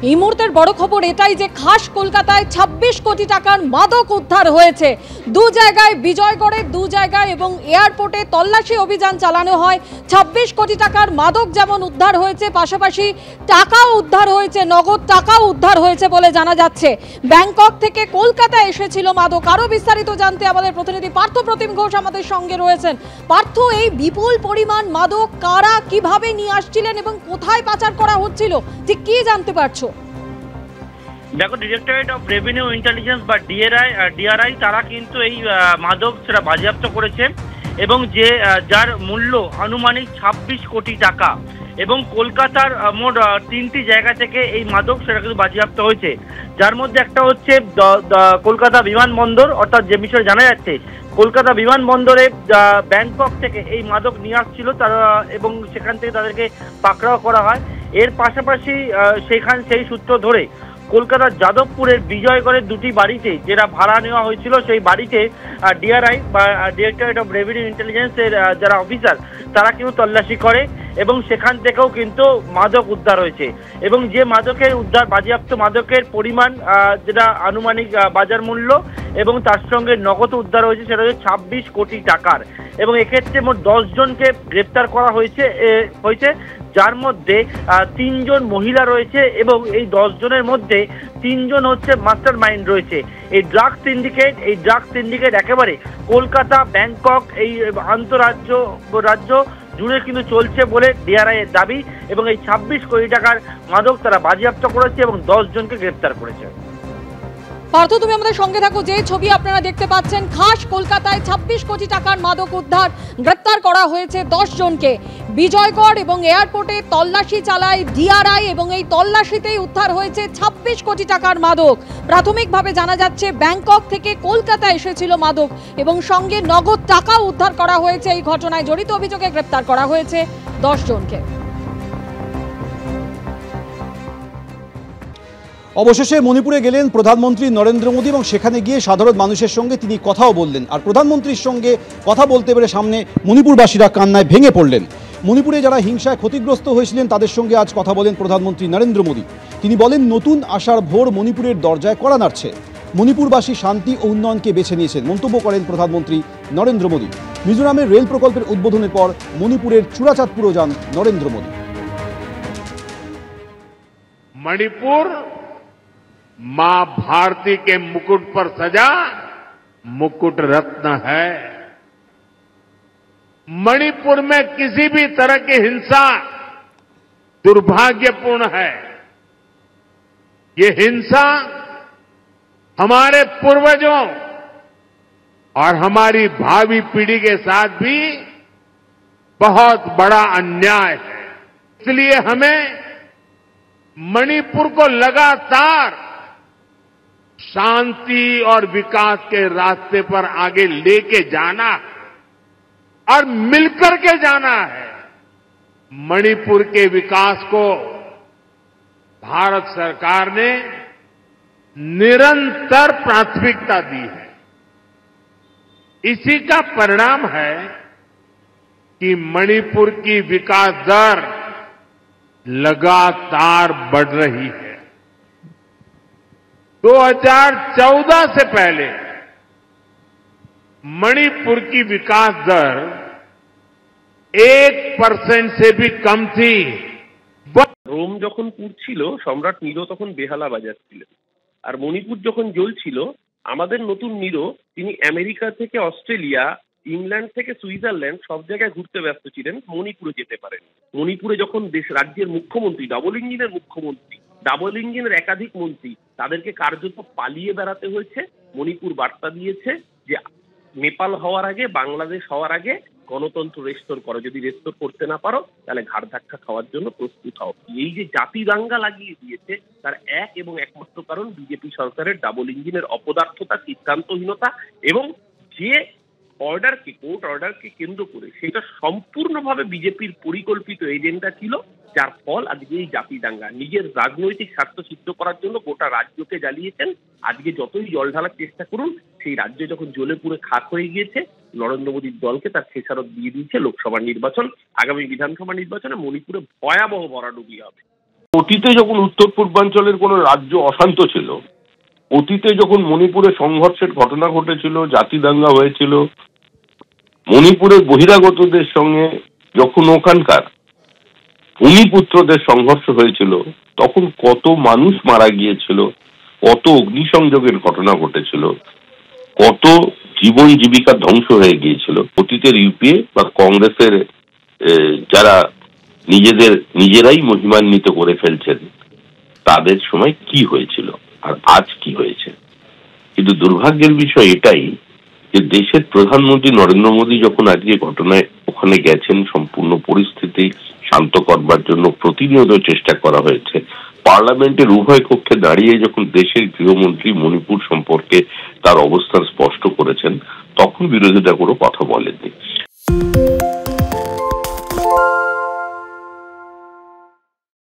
এই মুহূর্তের বড় খবর এটাই যে খাস কলকাতায় ২৬ কোটি টাকার মাদক উদ্ধার হয়েছে। দু জায়গায়, বিজয়গড়ে দু জায়গায় এবং এয়ারপোর্টে তল্লাশি অভিযান চালানো হয়। ২৬ কোটি টাকার মাদক যেমন উদ্ধার হয়েছে, পাশাপাশি টাকাও উদ্ধার হয়েছে, নগদ টাকাও উদ্ধার হয়েছে বলে জানা যাচ্ছে। ব্যাংকক থেকে কলকাতায় এসেছিল মাদক। আরো বিস্তারিত জানতে আমাদের প্রতিনিধি পার্থ প্রতিম ঘোষ আমাদের সঙ্গে রয়েছেন। পার্থ, এই বিপুল পরিমাণ মাদক কারা কিভাবে নিয়ে আসছিলেন এবং কোথায় পাচার করা হচ্ছিল, ঠিক কি জানতে পারছো? দেখো, ডিরেক্টরেট অফ রেভিনিউ ইন্টেলিজেন্স বা ডিআরআই তারা কিন্তু এই মাদক সেটা বাজেয়াপ্ত করেছে এবং যার মূল্য আনুমানিক ২৬ কোটি টাকা এবং কলকাতার মোট ৩টি জায়গা থেকে এই মাদক সেটা কিন্তু বাজেয়াপ্ত হয়েছে। যার মধ্যে একটা হচ্ছে কলকাতা বিমানবন্দর, অর্থাৎ যে বিষয়ে জানা যাচ্ছে কলকাতা বিমানবন্দরে ব্যাংকক থেকে এই মাদক নিয়ে আসছিল তারা এবং সেখান থেকে তাদেরকে পাকড়াও করা হয়। এর পাশাপাশি সেই সূত্র ধরে কলকাতার যাদবপুরের বিজয়গড়ের দুটি বাড়িতে যেটা ভাড়া নেওয়া হয়েছিল, সেই বাড়িতে ডিআরআই বা ডিরেক্টরেট অফ রেভিনিউ ইন্টেলিজেন্সের যারা অফিসার তারা কিন্তু তল্লাশি করে এবং সেখান থেকেও কিন্তু মাদক উদ্ধার হয়েছে এবং যে মাদকের বাজেয়াপ্ত মাদকের পরিমাণ যেটা আনুমানিক বাজার মূল্য এবং তার সঙ্গে নগদ উদ্ধার হয়েছে সেটা হচ্ছে ২৬ কোটি টাকার। এবং এক্ষেত্রে মোট ১০ জনকে গ্রেপ্তার করা হয়েছে, যার মধ্যে ৩ জন মহিলা রয়েছে এবং এই 10 জনের মধ্যে 3 জন হচ্ছে মাস্টার মাইন্ড রয়েছে। এই ড্রাগ সিন্ডিকেট একেবারে কলকাতা, ব্যাংকক, এই রাজ্য জুড়ে কিন্তু চলছে বলে ডিআরআই এর দাবি এবং এই ২৬ কোটি টাকার মাদক তারা বাজেয়াপ্ত করেছে এবং 10 জনকে গ্রেপ্তার করেছে। পার্থ, তুমি আমাদের সঙ্গে থাকো। যে ছবি আপনারা দেখতে পাচ্ছেন, খাস কলকাতায় ২৬ কোটি টাকার মাদক উদ্ধার, গ্রেপ্তার করা হয়েছে 10 জনকে। বিজয়গড় এবং এয়ারপোর্টে তল্লাশি চালায় ডিআরআই এবং এই তল্লাশিতেই উদ্ধার হয়েছে ২৬ কোটি টাকার মাদক। প্রাথমিকভাবে জানা যাচ্ছে ব্যাংকক থেকে কলকাতা এসেছিল মাদক এবং সঙ্গে নগদ টাকাও উদ্ধার করা হয়েছে। এই ঘটনায় জড়িত অভিযোগে গ্রেপ্তার করা হয়েছে 10 জনকে। অবশেষে মণিপুরে গেলেন প্রধানমন্ত্রী নরেন্দ্র মোদী এবং সেখানে গিয়ে সাধারণ মানুষের সঙ্গে তিনি কথাও বললেন। আর প্রধানমন্ত্রীর সঙ্গে কথা বলতে পেরে সামনে মণিপুরবাসীরা কান্নায় ভেঙে পড়লেন। মণিপুরে যারা হিংসায় ক্ষতিগ্রস্ত হয়েছিলেন তাদের সঙ্গে আজ কথা বলেন প্রধানমন্ত্রী নরেন্দ্র মোদী। তিনি বলেন, নতুন আশার ভোর মণিপুরের দরজায় কড়া নাড়ছে। মণিপুরবাসী শান্তি ও উন্নয়নকে বেছে নিয়েছেন, মন্তব্য করেন প্রধানমন্ত্রী নরেন্দ্র মোদী। মিজোরামের রেল প্রকল্পের উদ্বোধনের পর মণিপুরের চূড়াচাঁদপুরও যান নরেন্দ্র মোদী। मणिपुर मां भारती के मुकुट पर सजा मुकुट रत्न है। मणिपुर में किसी भी तरह की हिंसा दुर्भाग्यपूर्ण है। ये हिंसा हमारे पूर्वजों और हमारी भावी पीढ़ी के साथ भी बहुत बड़ा अन्याय है। इसलिए हमें मणिपुर को लगातार शांति और विकास के रास्ते पर आगे लेके जाना और मिलकर के जाना है। मणिपुर के विकास को भारत सरकार ने निरंतर प्राथमिकता दी है। इसी का परिणाम है कि मणिपुर की विकास दर लगातार बढ़ रही है। 2014 से पहले मणिपुर की विकास दर 1% से भी कम थी। রোম যখন পুড়ছিল, সম্রাট নিরো তখন বেহালা বাজাচ্ছিলেন, আর মণিপুর যখন জ্বলছিল আমাদের নতুন নিরো তিনি আমেরিকা থেকে অস্ট্রেলিয়া, ইংল্যান্ড থেকে সুইজারল্যান্ড সব জায়গায় ঘুরতে ব্যস্ত ছিলেন, মণিপুরে যেতে পারেন। মণিপুরে যখন রাজ্যের মুখ্যমন্ত্রী, ডাবল ইঞ্জিনের একাধিক মন্ত্রী, তাদেরকে কার্যত পালিয়ে বেড়াতে হয়েছে। মণিপুর বার্তা দিয়েছে যে নেপাল হওয়ার আগে, বাংলাদেশ হওয়ার আগে গণতন্ত্র রেস্টোর করো, যদি রেস্টোর করতে না পারো তাহলে ঘাড় ধাক্কা খাওয়ার জন্য প্রস্তুত হও। এই যে জাতি দাঙ্গা লাগিয়ে দিয়েছে তার এক এবং একমাত্র কারণ বিজেপি সরকারের ডাবল ইঞ্জিনের অপদার্থতা, সিদ্ধান্তহীনতা এবং যে কোর্ট অর্ডারকে কেন্দ্র করে সেটা সম্পূর্ণভাবে বিজেপির পরিকল্পিত এজেন্ডা ছিল, যার ফল আজকে এই জাতি দাঙ্গা। নিজের রাজনৈতিক স্বার্থ সিদ্ধ করার জন্য গোটা রাজ্যকে জ্বালিয়েছেন। আজকে যতই জল ঢালার চেষ্টা করুন, সেই রাজ্য যখন জ্বলে পুড়ে খাক হয়ে গিয়েছে, নরেন্দ্র মোদীর দলকে তার খেসারত দিয়ে দিয়েছে লোকসভা নির্বাচন। আগামী বিধানসভা নির্বাচনে মণিপুরে ভয়াবহ ভরাডুবি হবে। অতীতে যখন উত্তর পূর্বাঞ্চলের কোনো রাজ্য অশান্ত ছিল, অতীতে যখন মণিপুরে সংঘর্ষের ঘটনা ঘটেছিল, জাতি দাঙ্গা হয়েছিল, মণিপুরের বহিরাগতদের সঙ্গে যখন ওখানকার ভূমিপুত্রদের সংঘর্ষ হয়েছিল, তখন কত মানুষ মারা গিয়েছিল, কত অগ্নিসংযোগের ঘটনা ঘটেছিল, কত জীবন জীবিকা ধ্বংস হয়ে গিয়েছিল। অতীতের ইউপিএ বা কংগ্রেসের যারা নিজেরাই মহিমান্বিত করে ফেলছেন, তাদের সময় কি হয়েছিল আর আজ কি হয়েছে। কিন্তু দুর্ভাগ্যের বিষয় এটাই যে দেশের প্রধানমন্ত্রী নরেন্দ্র মোদী যখন আজকে ঘটনায় ওখানে গেছেন, সম্পূর্ণ পরিস্থিতি শান্ত করবার জন্য প্রতিনিয়ত চেষ্টা করা হয়েছে। পার্লামেন্টের উভয় কক্ষে দাঁড়িয়ে যখন দেশের গৃহমন্ত্রী মণিপুর সম্পর্কে তার অবস্থান স্পষ্ট করেছেন, তখন বিরোধীরা কোনো কথা বলেননি।